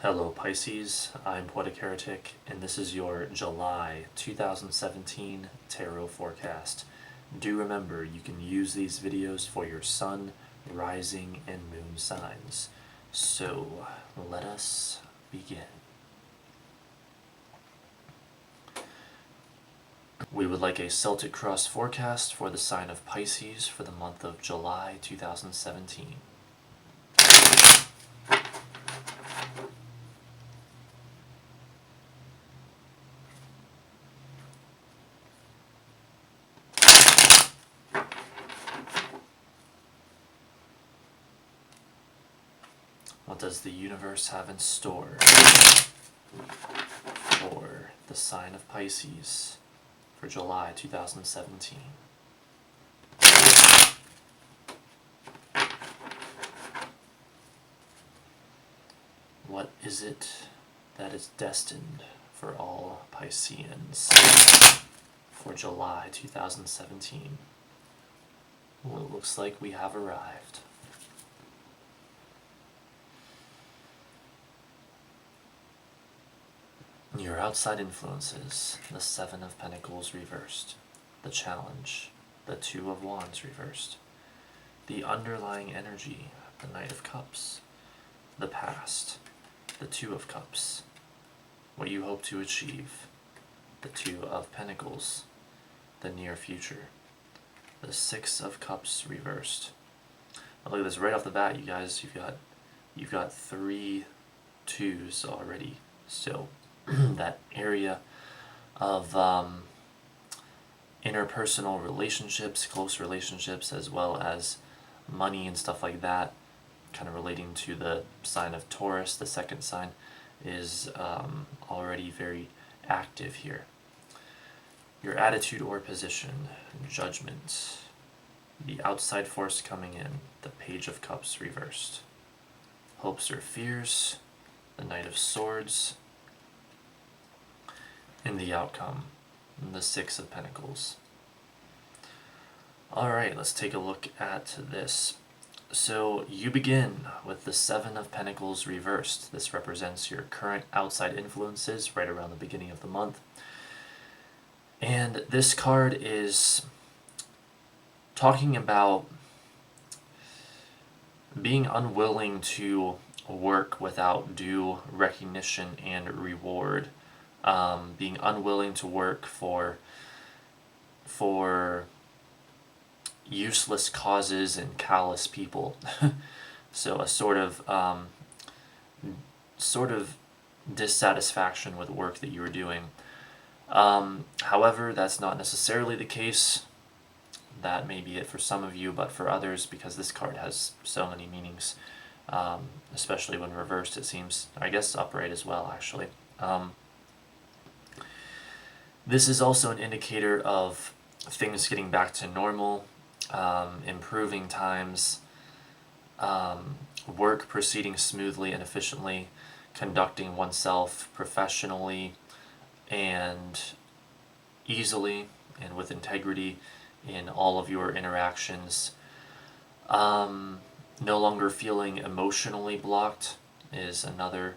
Hello Pisces, I'm Poetic Heretic, and this is your July 2017 Tarot Forecast. Do remember, you can use these videos for your sun, rising, and moon signs. So, let us begin. We would like a Celtic Cross forecast for the sign of Pisces for the month of July 2017. What does the universe have in store for the sign of Pisces for July 2017? What is it that is destined for all Pisceans for July 2017? Well, it looks like we have arrived. Your outside influences, the Seven of Pentacles reversed, the challenge, the Two of Wands reversed, the underlying energy, the Knight of Cups, the past, the Two of Cups, what you hope to achieve, the Two of Pentacles, the near future, the Six of Cups reversed. Now look at this right off the bat, you guys. You've got 3 twos already. So that area of interpersonal relationships, close relationships, as well as money and stuff like that, kind of relating to the sign of Taurus, the second sign, is already very active here. Your attitude or position, judgment, the outside force coming in, the Page of Cups reversed, hopes or fears, the Knight of Swords, and the outcome, the Six of Pentacles. Alright, let's take a look at this. So you begin with the Seven of Pentacles reversed. This represents your current outside influences right around the beginning of the month. And this card is talking about being unwilling to work without due recognition and reward. Being unwilling to work for useless causes and callous people. So a sort of dissatisfaction with work that you were doing. However, that's not necessarily the case. That may be it for some of you, but for others, because this card has so many meanings, especially when reversed, it seems, I guess upright as well, actually. This is also an indicator of things getting back to normal, improving times, work proceeding smoothly and efficiently, conducting oneself professionally and easily and with integrity in all of your interactions. No longer feeling emotionally blocked is another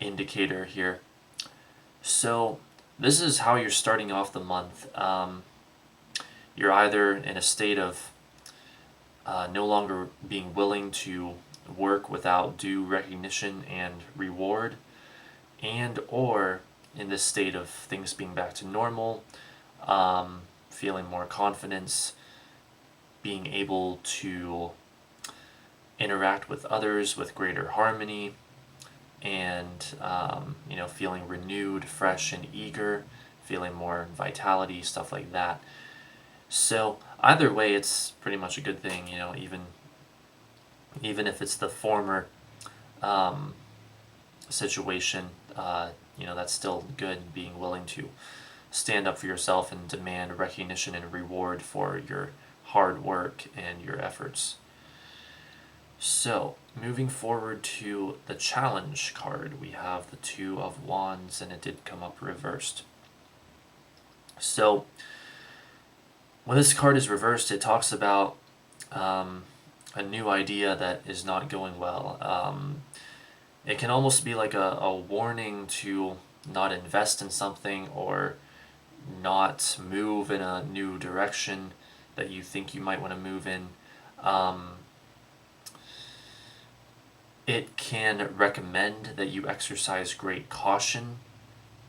indicator here. So this is how you're starting off the month. You're either in a state of no longer being willing to work without due recognition and reward, and or in this state of things being back to normal, feeling more confidence, being able to interact with others with greater harmony, and feeling renewed, fresh, and eager, feeling more vitality, stuff like that. So either way, it's pretty much a good thing, even if it's the former situation, that's still good, being willing to stand up for yourself and demand recognition and reward for your hard work and your efforts. So, moving forward to the challenge card, we have the Two of Wands, and it did come up reversed. So, when this card is reversed, it talks about a new idea that is not going well. it can almost be like a warning to not invest in something or not move in a new direction that you think you might want to move in. Um, it can recommend that you exercise great caution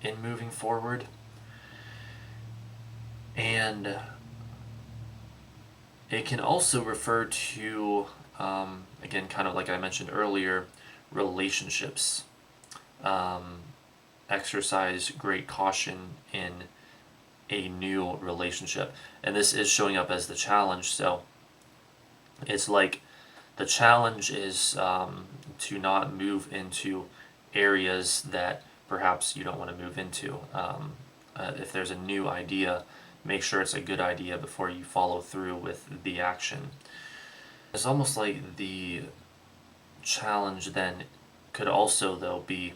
in moving forward. And it can also refer to, again, kind of like I mentioned earlier, relationships. Um, Exercise great caution in a new relationship. And this is showing up as the challenge. So it's like the challenge is to not move into areas that perhaps you don't want to move into. If there's a new idea, make sure it's a good idea before you follow through with the action. It's almost like the challenge then could also, though, be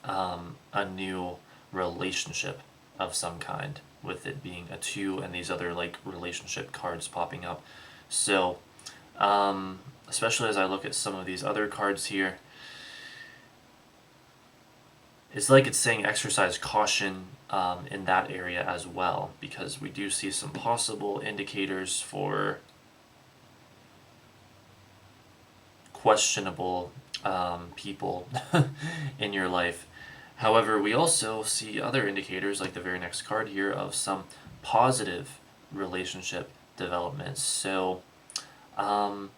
a new relationship of some kind, with it being a 2 and these other like relationship cards popping up. So, especially as I look at some of these other cards here, it's like it's saying exercise caution in that area as well, because we do see some possible indicators for questionable people in your life. However, we also see other indicators, like the very next card here, of some positive relationship developments. So, um,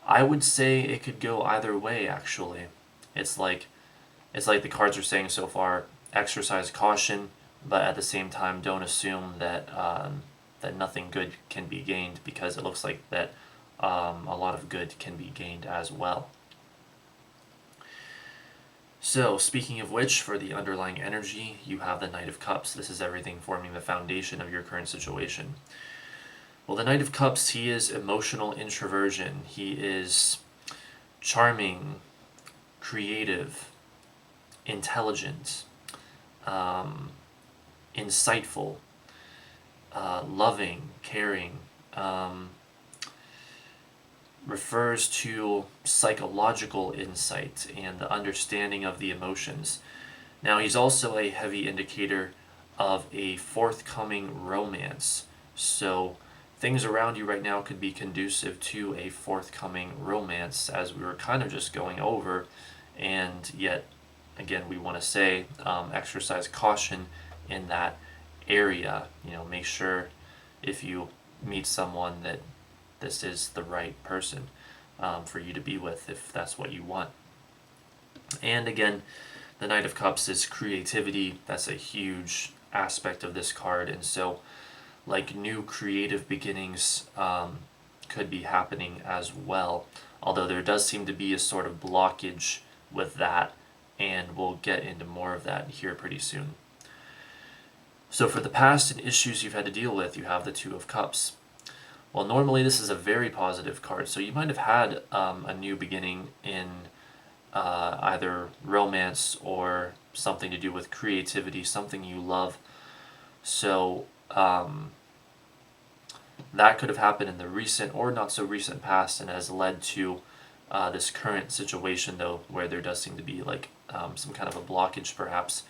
I would say it could go either way. Actually, it's like the cards are saying so far: exercise caution, but at the same time, don't assume that that nothing good can be gained, because it looks like that a lot of good can be gained as well. So, speaking of which, for the underlying energy, you have the Knight of Cups. This is everything forming the foundation of your current situation. Well, the Knight of Cups, he is emotional introversion. He is charming, creative, intelligent, um, insightful, loving, caring. Refers to psychological insight and the understanding of the emotions. Now, he's also a heavy indicator of a forthcoming romance. So, things around you right now could be conducive to a forthcoming romance, as we were kind of just going over. And yet, again, we want to say exercise caution in that area. Make sure if you meet someone that this is the right person for you to be with, if that's what you want. And again, the Knight of Cups is creativity. That's a huge aspect of this card. And so, like, new creative beginnings could be happening as well. Although there does seem to be a sort of blockage with that, and we'll get into more of that here pretty soon. So for the past and issues you've had to deal with, you have the Two of Cups. Well, normally this is a very positive card, so you might have had a new beginning in either romance or something to do with creativity, something you love. So that could have happened in the recent or not so recent past, and has led to this current situation, though, where there does seem to be like some kind of a blockage perhaps.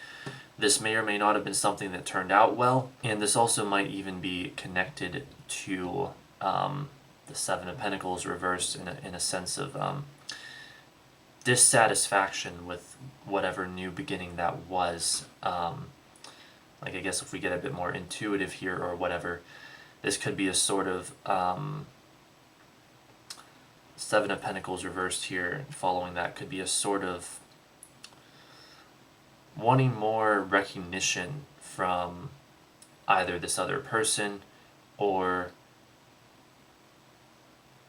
This may or may not have been something that turned out well, and this also might even be connected to the Seven of Pentacles reversed in a sense of dissatisfaction with whatever new beginning that was. Like, I guess if we get a bit more intuitive here or whatever, this could be a sort of Seven of Pentacles reversed here, following that could be a sort of wanting more recognition from either this other person or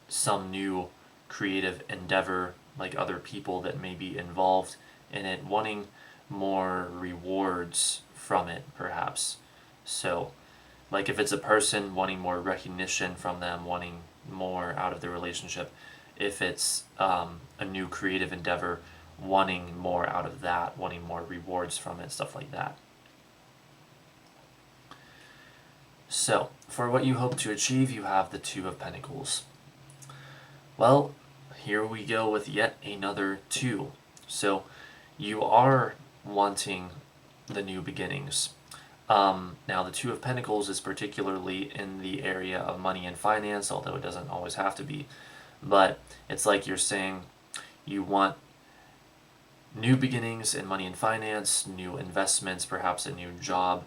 some new creative endeavor, like other people that may be involved in it, wanting more rewards from it perhaps. So, like, if it's a person, wanting more recognition from them, wanting more out of the relationship. If it's a new creative endeavor, wanting more out of that, wanting more rewards from it, stuff like that. So, for what you hope to achieve, you have the Two of Pentacles. Well, here we go with yet another 2. So you are wanting the new beginnings. Now, the Two of Pentacles is particularly in the area of money and finance, although it doesn't always have to be. But it's like you're saying you want new beginnings in money and finance, new investments, perhaps a new job,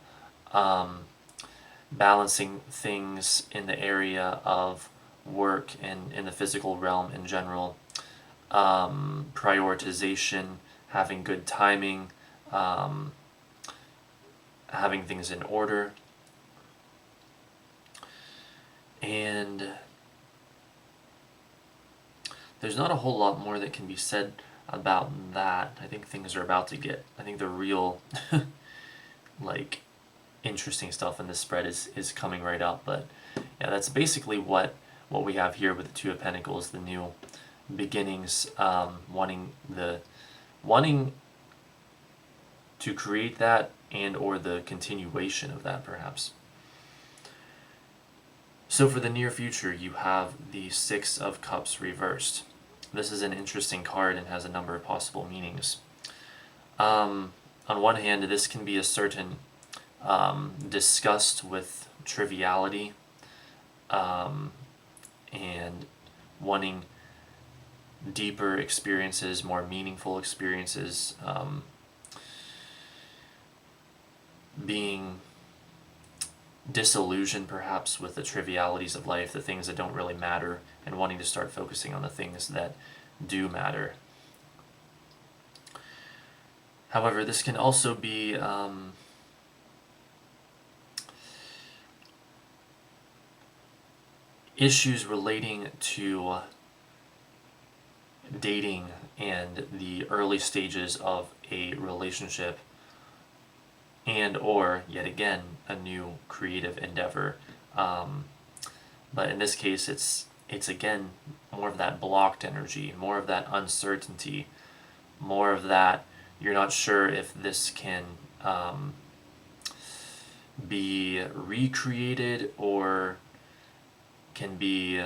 balancing things in the area of work and in the physical realm in general, prioritization, having good timing, having things in order. And there's not a whole lot more that can be said about that. I think things are about to get, I think the real like interesting stuff in this spread is coming right up. But yeah, that's basically what we have here with the Two of Pentacles, the new beginnings, wanting to create that, and or the continuation of that, perhaps. So for the near future, you have the Six of Cups reversed. This is an interesting card and has a number of possible meanings. On one hand, this can be a certain disgust with triviality, and wanting deeper experiences, more meaningful experiences, being disillusioned perhaps with the trivialities of life, the things that don't really matter, and wanting to start focusing on the things that do matter. However, this can also be issues relating to dating and the early stages of a relationship, and or, yet again, a new creative endeavor. But in this case, it's again more of that blocked energy, more of that uncertainty, more of that you're not sure if this can be recreated or can be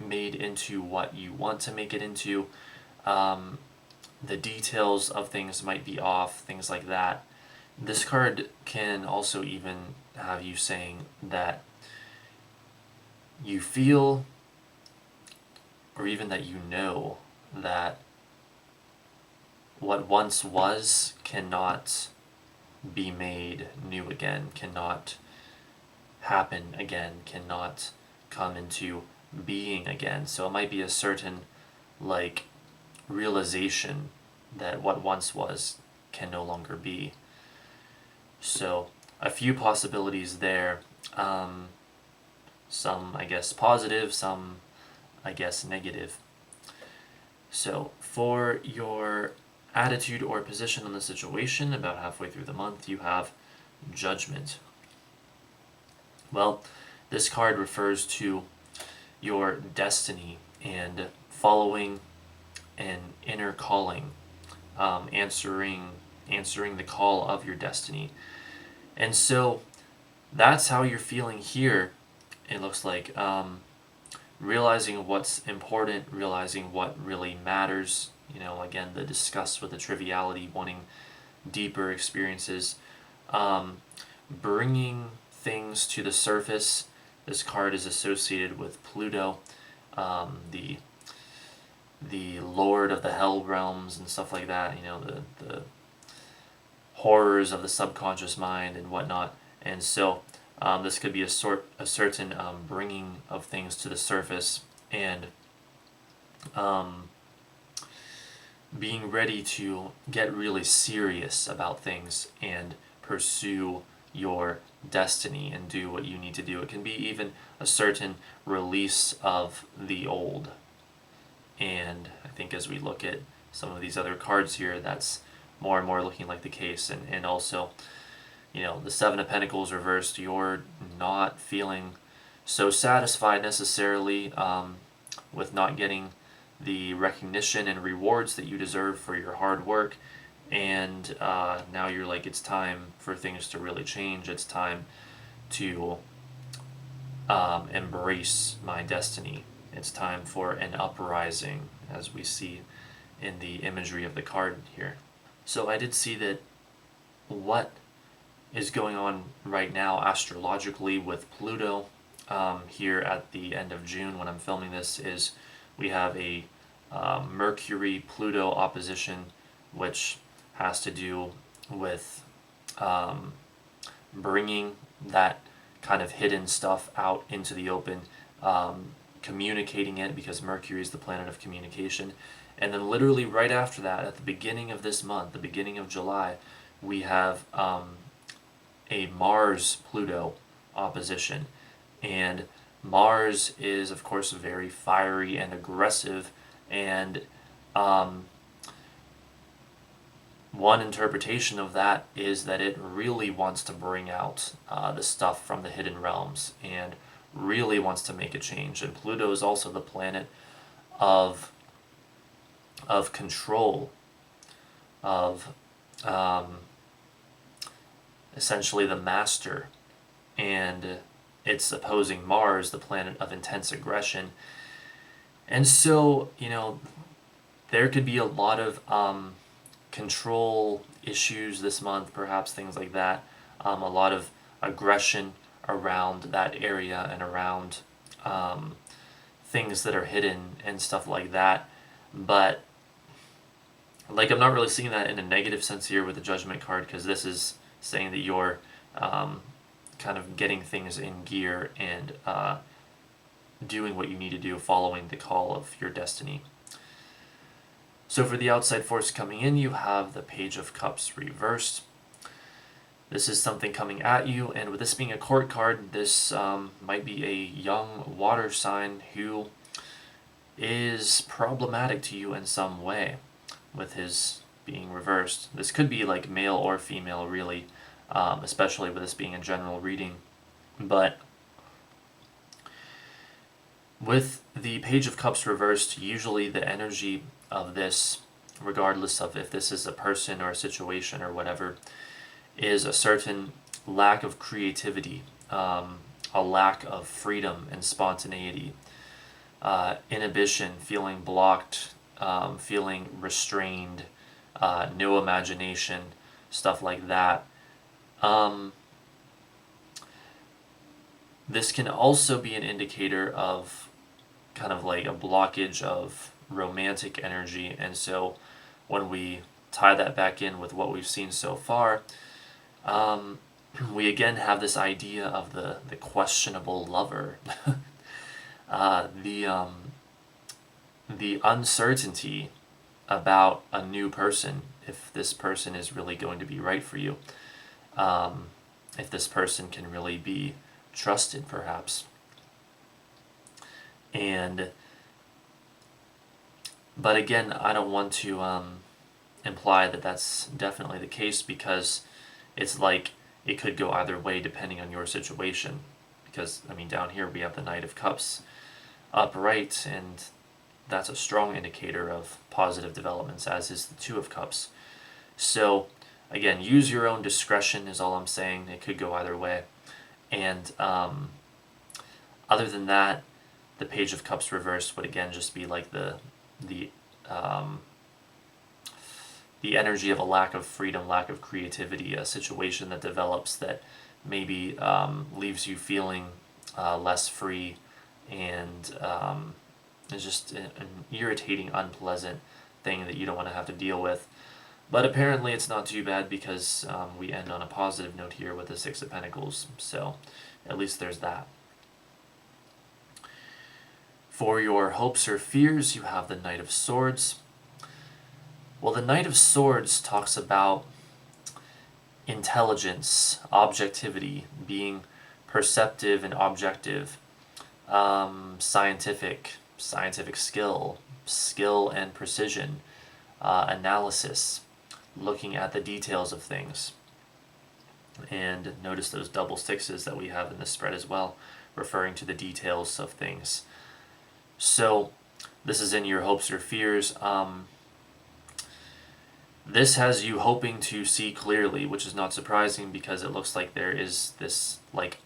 made into what you want to make it into. The details of things might be off, things like that. This card can also even have you saying that you feel, or even that you know, that what once was cannot be made new again, cannot happen again, cannot come into being again. So it might be a certain realization that what once was can no longer be. So a few possibilities there. Some, I guess, positive, some, I guess, negative. So for your attitude or position on the situation, about halfway through the month, you have Judgment. Well, this card refers to your destiny and following an inner calling, answering the call of your destiny. And so that's how you're feeling here. It looks like realizing what's important, realizing what really matters. Again, the disgust with the triviality, wanting deeper experiences, bringing things to the surface. This card is associated with Pluto, the Lord of the Hell realms and stuff like that. The horrors of the subconscious mind and whatnot. And so this could be a certain bringing of things to the surface, and being ready to get really serious about things and pursue your destiny and do what you need to do. It can be even a certain release of the old. And I think as we look at some of these other cards here, that's more and more looking like the case. And also, the Seven of Pentacles reversed, you're not feeling so satisfied necessarily with not getting the recognition and rewards that you deserve for your hard work. And now you're like, it's time for things to really change. It's time to embrace my destiny. It's time for an uprising, as we see in the imagery of the card here. So I did see that what is going on right now astrologically with Pluto here at the end of June when I'm filming this is we have a Mercury-Pluto opposition, which has to do with bringing that kind of hidden stuff out into the open, communicating it, because Mercury is the planet of communication. And then literally right after that, at the beginning of this month, the beginning of July, we have a Mars-Pluto opposition. And Mars is, of course, very fiery and aggressive, and one interpretation of that is that it really wants to bring out the stuff from the hidden realms and really wants to make a change. And Pluto is also the planet of control, of essentially the master, and it's opposing Mars, the planet of intense aggression. And so, there could be a lot of control issues this month, perhaps, things like that. A lot of aggression around that area and around things that are hidden and stuff like that. But I'm not really seeing that in a negative sense here with the Judgment card, because this is saying that you're kind of getting things in gear and doing what you need to do, following the call of your destiny. So for the outside force coming in, you have the Page of Cups reversed. This is something coming at you, and with this being a court card, this might be a young water sign who is problematic to you in some way with his being reversed. This could be like male or female, really, especially with this being a general reading. But with the Page of Cups reversed, usually the energy of this, regardless of if this is a person or a situation or whatever, is a certain lack of creativity, a lack of freedom and spontaneity, inhibition, feeling blocked, feeling restrained, no imagination, stuff like that. This can also be an indicator of kind of like a blockage of romantic energy, and so when we tie that back in with what we've seen so far, we again have this idea of the questionable lover, the uncertainty about a new person, if this person is really going to be right for you, if this person can really be trusted, perhaps. But again, I don't want to imply that that's definitely the case, because it's like it could go either way depending on your situation. Because, down here we have the Knight of Cups upright, and that's a strong indicator of positive developments, as is the Two of Cups. So, again, use your own discretion is all I'm saying. It could go either way. And other than that, the Page of Cups reversed would again just be like the energy of a lack of freedom, lack of creativity, a situation that develops that maybe leaves you feeling less free, and it's just an irritating, unpleasant thing that you don't want to have to deal with. But apparently it's not too bad, because we end on a positive note here with the Six of Pentacles, so at least there's that. For your hopes or fears, you have the Knight of Swords. Well, the Knight of Swords talks about intelligence, objectivity, being perceptive and objective, scientific skill and precision, analysis, looking at the details of things. And notice those double sixes that we have in this spread as well, referring to the details of things. So this is in your hopes or fears. This has you hoping to see clearly, which is not surprising, because it looks like there is this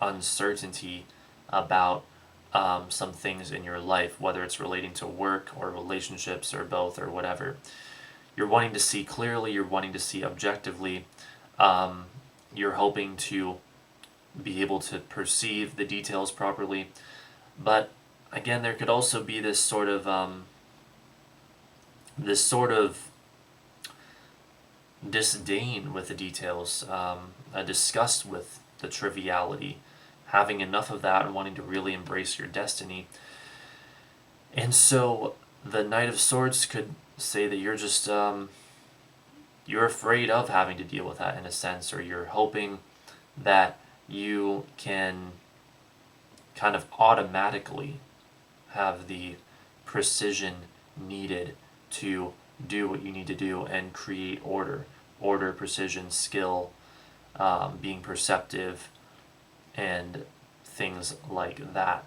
uncertainty about some things in your life, whether it's relating to work or relationships or both or whatever. You're wanting to see clearly, you're wanting to see objectively, you're hoping to be able to perceive the details properly. But again, there could also be this sort of disdain with the details, a disgust with the triviality, having enough of that and wanting to really embrace your destiny. And so the Knight of Swords could say that you're just you're afraid of having to deal with that in a sense, or you're hoping that you can kind of automatically have the precision needed to do what you need to do and create order, precision, skill, being perceptive, and things like that.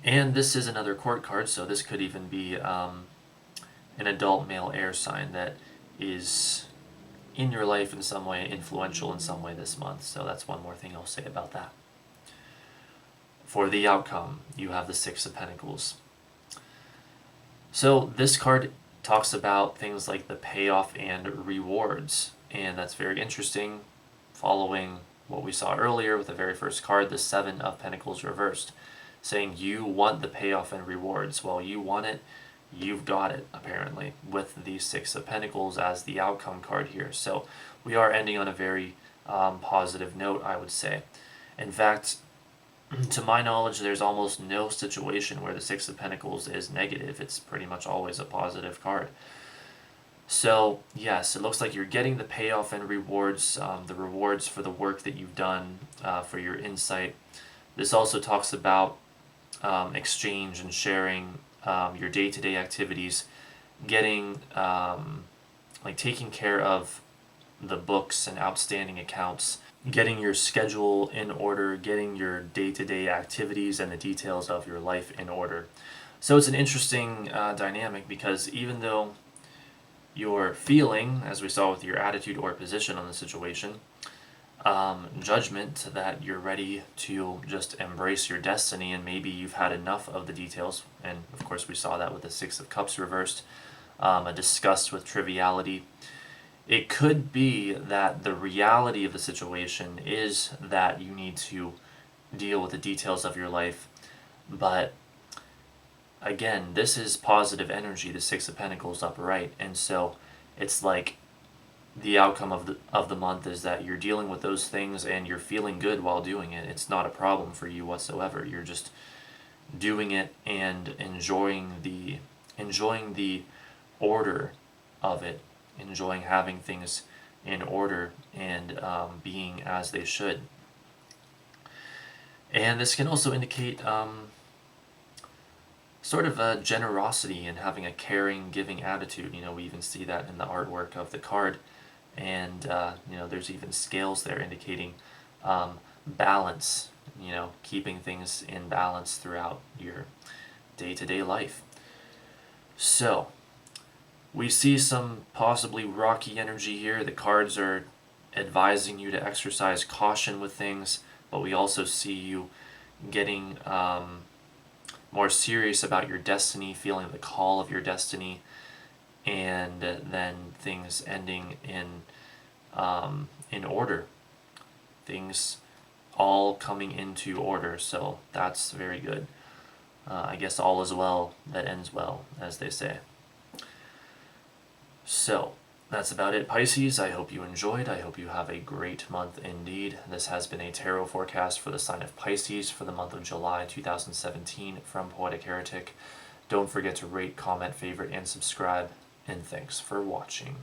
And this is another court card, so this could even be an adult male air sign that is in your life in some way, influential in some way this month. So that's one more thing I'll say about that. For the outcome, you have the Six of Pentacles. So this card talks about things like the payoff and rewards, and that's very interesting, following what we saw earlier with the very first card, the Seven of Pentacles reversed, saying you want the payoff and rewards. Well, you want it, you've got it, apparently, with the Six of Pentacles as the outcome card here. So we are ending on a very positive note, I would say. In fact, to my knowledge, there's almost no situation where the Six of Pentacles is negative. It's pretty much always a positive card. So, yes, it looks like you're getting the payoff and rewards, the rewards for the work that you've done, for your insight. This also talks about exchange and sharing your day-to-day activities, getting, like taking care of the books and outstanding accounts, getting your schedule in order, getting your day-to-day activities and the details of your life in order. So it's an interesting dynamic, because even though you're feeling, as we saw with your attitude or position on the situation, judgment, that you're ready to just embrace your destiny, and maybe you've had enough of the details, and of course we saw that with the Six of Cups reversed, a disgust with triviality. It could be that the reality of the situation is that you need to deal with the details of your life, but again, this is positive energy, the Six of Pentacles upright, and so it's like the outcome of the month is that you're dealing with those things and you're feeling good while doing it. It's not a problem for you whatsoever. You're just doing it and enjoying the order of it, enjoying having things in order and being as they should. And this can also indicate sort of a generosity and having a caring, giving attitude. You know, we even see that in the artwork of the card. And, you know, there's even scales there indicating balance, you know, keeping things in balance throughout your day-to-day life. So, we see some possibly rocky energy here. The cards are advising you to exercise caution with things, but we also see you getting more serious about your destiny, feeling the call of your destiny, and then things ending in order. Things all coming into order, so that's very good. I guess all is well that ends well, as they say. So, that's about it, Pisces. I hope you enjoyed. I hope you have a great month indeed. This has been a tarot forecast for the sign of Pisces for the month of July 2017 from Poetic Heretic. Don't forget to rate, comment, favorite, and subscribe. And thanks for watching.